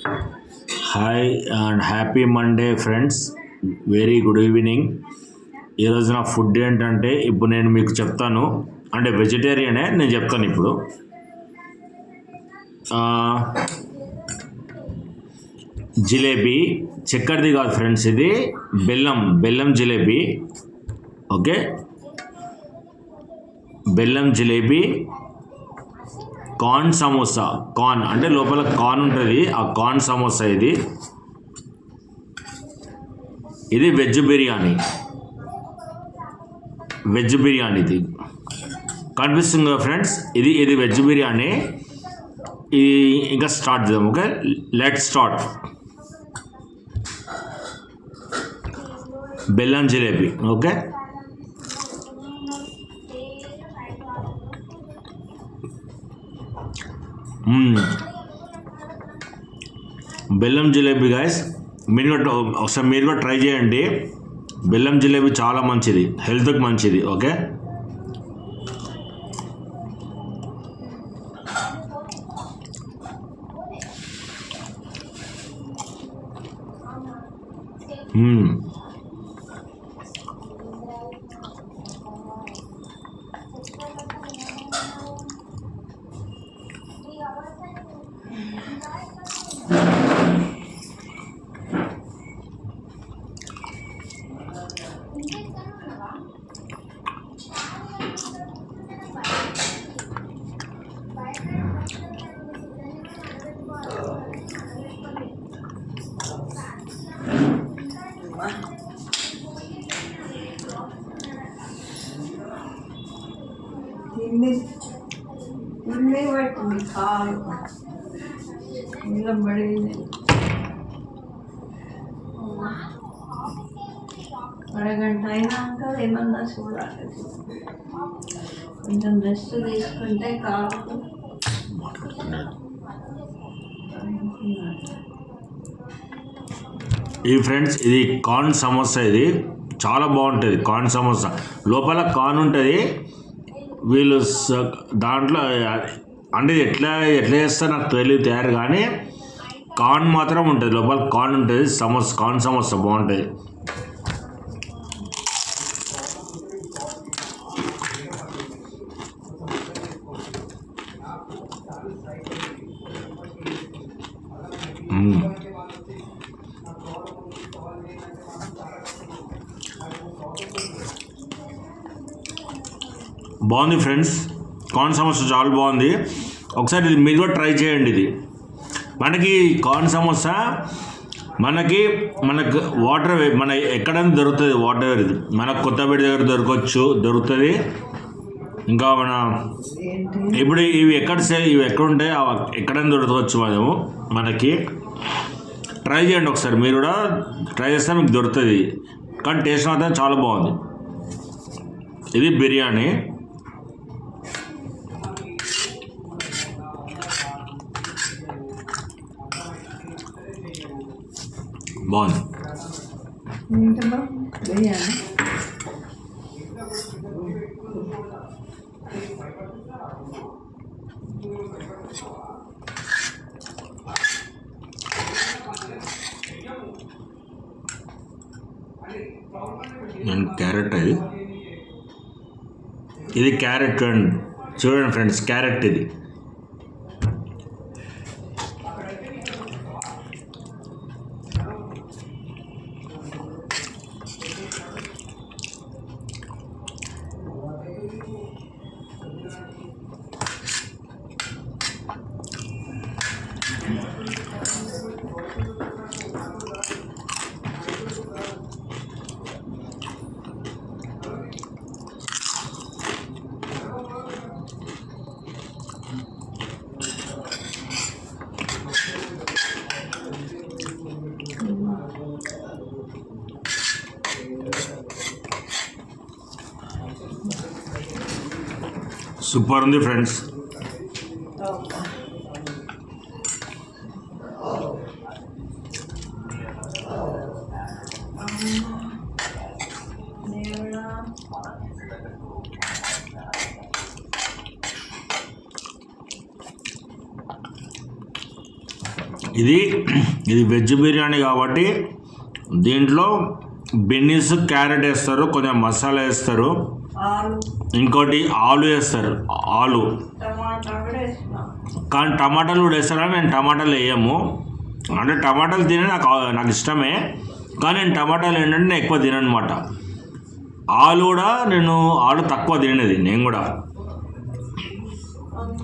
Hi and happy Monday friends. Very good evening. ఈరోజు నా food ఏంటంటే ఇప్పుడు నేను మీకు చెప్తాను. అంటే వెజిటేరియనే నేను చెప్తాను ఇప్పుడు. జిలేబీ చక్కెరది కాదు ఫ్రెండ్స్, ఇది బెల్లం జిలేబీ. ఓకే, బెల్లం జిలేబీ, కార్న్ సమోసా. కార్న్ అంటే లోపల కార్న్ ఉంటుంది, ఆ కార్న్ సమోసా. ఇది వెజ్ బిర్యానీ. ఇది కనిపిస్తుంది కదా ఫ్రెండ్స్, ఇది వెజ్ బిర్యానీ. ఇంకా స్టార్ట్ చేద్దాం. Okay, let start. బెల్లం జిలేబీ. ఓకే, బెల్లం జిలేబీ గాయస్, ఒకసారి మీరు కూడా ట్రై చేయండి. బెల్లం జిలేబీ చాలా మంచిది, హెల్త్కి మంచిది. ఓకే, ఇన్ని పట్టింది కాలు నిలబడింది. అరగంట అయినాక ఏమన్నా చూడాలి, కొంచెం రెస్ట్ తీసుకుంటే కాలు. ఈ ఫ్రెండ్స్, ఇది కార్న్ సమోసా. ఇది చాలా బాగుంటుంది. కార్న్ సమోసా లోపల కార్న్ ఉంటుంది. వీళ్ళు దాంట్లో అంటే ఎట్లా చేస్తే నాకు తెలియదు తయారు, కానీ కార్న్ మాత్రం ఉంటుంది, లోపల కార్న్ ఉంటుంది. కార్న్ సమోసా బాగుంటుంది. బాగుంది ఫ్రెండ్స్, కార్న్ సమోసా చాలా బాగుంది. ఒకసారి ఇది మీరు కూడా ట్రై చేయండి. ఇది మనకి కార్న్ సమోసా మనకు వాటర్ మన ఎక్కడైనా దొరుకుతుంది. వాటర్ ఇది మనకు కొత్తపేట దగ్గర దొరుకుతుంది. ఇంకా ఇప్పుడు ఇవి ఎక్కడ ఉంటాయి, ఎక్కడైనా దొరకవచ్చు. మనకి ట్రై చేయండి ఒకసారి, మీరు కూడా ట్రై చేస్తే మీకు దొరుకుతుంది. కానీ టేస్ట్ మాత్రం చాలా బాగుంది. ఇది బిర్యానీ. బాగుంది. క్యారెట్. ఇది క్యారెట్ చూడండి ఫ్రెండ్స్, క్యారెట్. ఇది సూపర్ ఉంది ఫ్రెండ్స్. ఇది ఇది వెజ్ బిర్యానీ కాబట్టి దీంట్లో బీన్స్ క్యారెట్ వేస్తారు, కొంచెం మసాలా వేస్తారు, ఆలు ఇంకోటి ఆలు వేస్తారు, ఆలు. టమాటా కూడా వేసినాం. కానీ టమాటాలు కూడా వేస్తారా? నేను టమాటాలు వేయము. అంటే టమాటాలు తినే నాకు ఇష్టమే, కానీ నేను టమాటాలు ఏంటంటే నేను ఎక్కువ తినను అనమాట. ఆలు కూడా ఆలు తక్కువ తినేది నేను కూడా.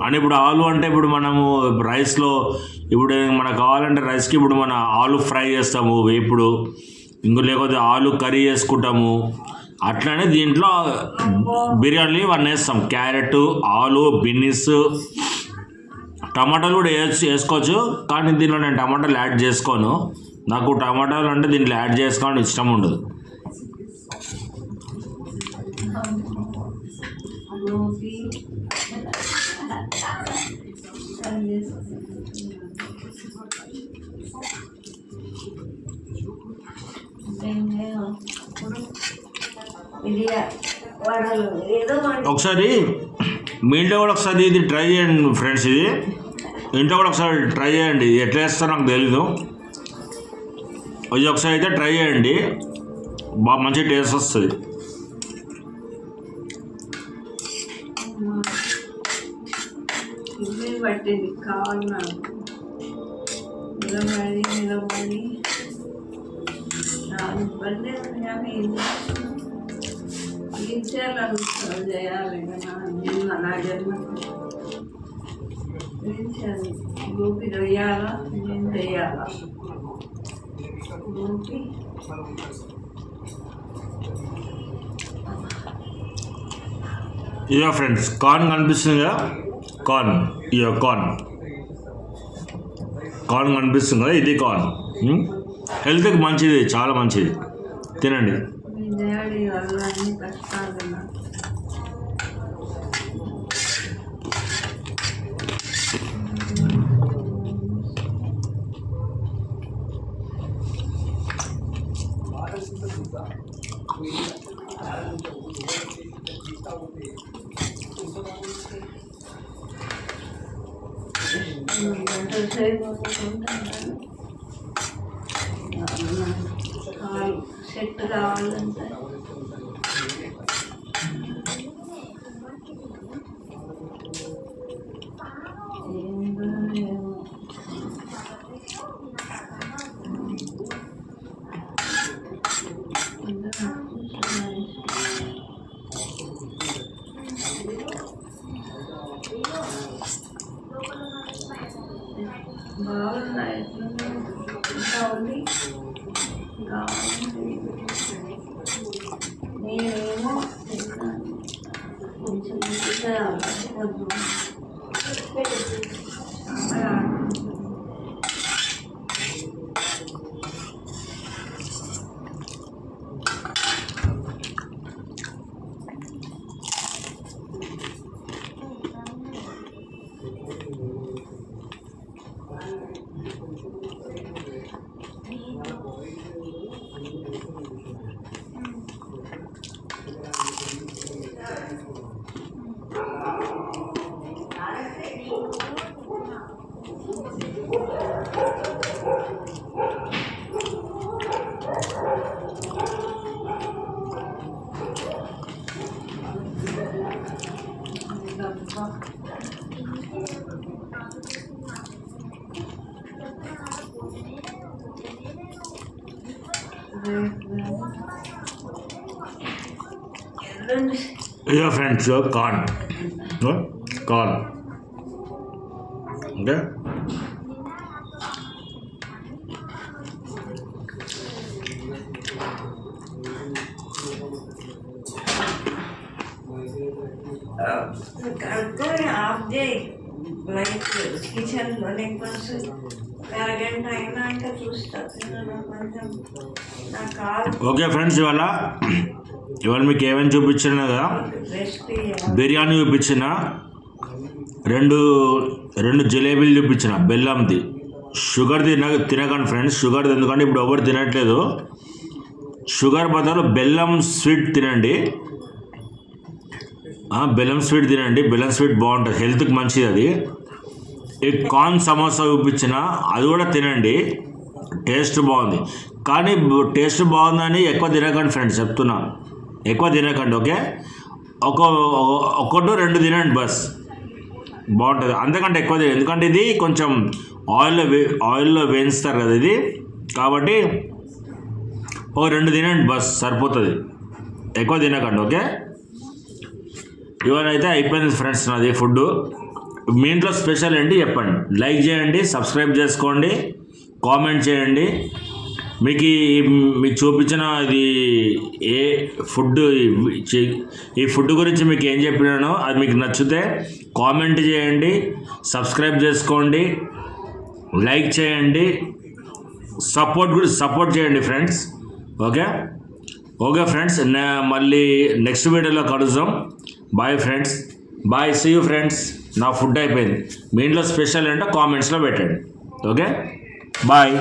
అంటే ఇప్పుడు ఆలు అంటే ఇప్పుడు మనము రైస్లో ఇప్పుడు మనకు కావాలంటే రైస్కి ఇప్పుడు మన ఆలు ఫ్రై చేస్తాము వేపుడు, ఇంకో లేకపోతే ఆలు కర్రీ చేసుకుంటాము. అట్లానే దీంట్లో బిర్యానీ ఇవన్నీ వేస్తాం, క్యారెట్, ఆలు, బీన్స్, టమాటాలు కూడా వేసుకోవచ్చు. కానీ దీనిలో నేను టమాటాలు యాడ్ చేసుకోను. నాకు టమాటాలు అంటే దీంట్లో యాడ్ చేసుకోవడం ఇష్టం ఉండదు. గోబీ ఇది వడలు ఏదో ఒకసారి మీ ఇంట్లో కూడా ఒకసారి ఇది ట్రై చేయండి ఫ్రెండ్స్. ఇది ఇంట్లో కూడా ఒకసారి ట్రై చేయండి. ఇది ఎట్లా వేస్తారో నాకు తెలీదు. ఇది ఒకసారి అయితే ట్రై చేయండి, బాగా మంచి టేస్ట్ వస్తుంది. ఇడ్లీ పట్టింది కావాలి నాకు. నిలబడి నాకు ఇబ్బంది ఉంది కానీ ఏం చేయాలనుకుంటాను, చేయాలి నా జన్మ ఏం చేయాలి. గోపి వేయాలా, నేను చేయాలా. గోపి ఇదో ఫ్రెండ్స్ కార్న్ కనిపిస్తుంది కదా, కార్న్, ఇదో కార్న్ కనిపిస్తుంది కదా, ఇది కార్న్. హెల్త్కి మంచిది, చాలా మంచిది, తినండి. మీ డాడీ వల్ల అన్ని కష్టాలు నాకు. గంటల సేపు అనుకుంటున్నాను. కాలు సెట్ కావాలంటే ఏమో బాగున్నాయి. ఇంకా ఉంది నేనేమో కొంచెం వద్దు. ఇదో ఫ్రెండ్స్ కార్న్, కార్న్ ఓకే. కడుక్కొని ఆఫ్ చేయి లైట్ కిచెన్లో, లేకపోతే అరగంట అయినాక చూస్తా కొంచెం నా కాలు. ఓకే ఫ్రెండ్స్, ఇవాళ మీకు ఏమేమి చూపించిన కదా, రెస్ట్ బిర్యానీ చూపించిన, రెండు జిలేబీలు చూపించిన బెల్లంది. షుగర్ తినకండి ఫ్రెండ్స్, షుగర్ ఎందుకంటే ఇప్పుడు ఎవరు తినట్లేదు. షుగర్ బదులు బెల్లం స్వీట్ తినండి. బెల్లం స్వీట్ తినండి, బెల్లం స్వీట్ బాగుంటుంది, హెల్త్కి మంచిది అది. ఈ కార్న్ సమోసా చూపించిన అది కూడా తినండి, టేస్ట్ బాగుంది. కానీ టేస్ట్ బాగుందని ఎక్కువ తినకండి ఫ్రెండ్స్, చెప్తున్నా. ఎక్కువ తినకండి, ఓకే? ఒకటి రెండు తినండి బస్, బాగుంటుంది. అంతకంటే ఎక్కువ తినండి, ఎందుకంటే ఇది కొంచెం ఆయిల్లో వేయిస్తారు కదా ఇది, కాబట్టి రెండు తినండి బస్ సరిపోతుంది, ఎక్కువ తినకండి, ఓకే? ఇవన్నైతే అయిపోయింది ఫ్రెండ్స్ నాది ఫుడ్. మీ ఇంట్లో స్పెషల్ ఏంటి చెప్పండి, లైక్ చేయండి, సబ్స్క్రైబ్ చేసుకోండి, కామెంట్ చేయండి. మీకు చూపించిన ఇది ఏ ఫుడ్, ఈ ఫుడ్ గురించి మీకు ఏం చెప్పినానో అది మీకు నచ్చితే కామెంట్ చేయండి, సబ్స్క్రైబ్ చేసుకోండి, లైక్ చేయండి, సపోర్ట్ చేయండి ఫ్రెండ్స్, ఓకే? ఓకే ఫ్రెండ్స్, మళ్ళీ నెక్స్ట్ వీడియోలో కలుద్దాం. Bye friends, bye, see you friends. నా ఫుడ్ అయిపోయింది, మీ ఇంట్లో స్పెషల్ ఏంటో కామెంట్స్లో పెట్టండి, okay? Bye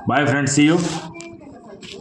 bye friends, see you.